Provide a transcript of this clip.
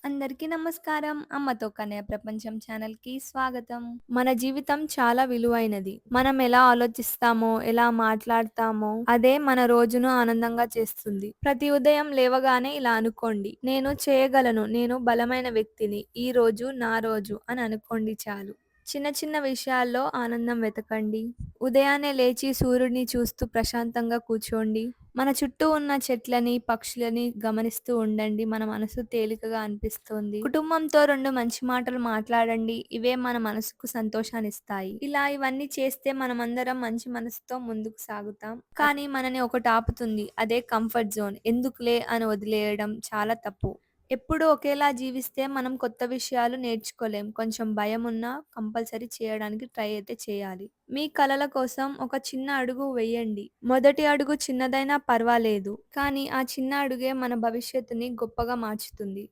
అందరికీ నమస్కారం. అమ్మతో కన్నయ్య ప్రపంచం ఛానల్‌కి స్వాగతం. మన జీవితం చాలా విలువైనది. మనం ఎలా ఆలోచిస్తామో, ఎలా మాట్లాడతామో అదే మన రోజును ఆనందంగా చేస్తుంది. ప్రతి ఉదయం లేవగానే ఇలా అనుకోండి. నేను చేయగలను. నేను బలమైన వ్యక్తిని. ఈ రోజు నా రోజు అని అనుకోండి చాలు. చిన్న చిన్న విషయాల్లో ఆనందం వెతకండి. ఉదయాన్నే లేచి సూర్యుడిని చూస్తూ ప్రశాంతంగా కూర్చోండి. మన చుట్టూ ఉన్న చెట్లని, పక్షులని గమనిస్తూ ఉండండి. మన మనసు తేలికగా అనిపిస్తుంది. కుటుంబంతో 2 మంచి మాటలు మాట్లాడండి. ఇవే మన మనసుకు సంతోషాన్నిస్తాయి. ఇలా ఇవన్నీ చేస్తే మనమందరం మంచి మనసుతో ముందుకు సాగుతాం. కానీ మనని ఒకటి ఆపుతుంది. అదే కంఫర్ట్ జోన్. ఎందుకులే అని వదిలేయడం చాలా తప్పు. ఎప్పుడూ ఒకేలా జీవిస్తే మనం కొత్త విషయాలు నేర్చుకోలేం. కొంచెం భయమున్నా కంపల్సరీ చేయడానికి ట్రై అయితే చేయాలి. మీ కలల కోసం ఒక చిన్న అడుగు వెయ్యండి. మొదటి అడుగు చిన్నదైనా పర్వాలేదు. కానీ ఆ చిన్న అడుగే మన భవిష్యత్తుని గొప్పగా మార్చుతుంది.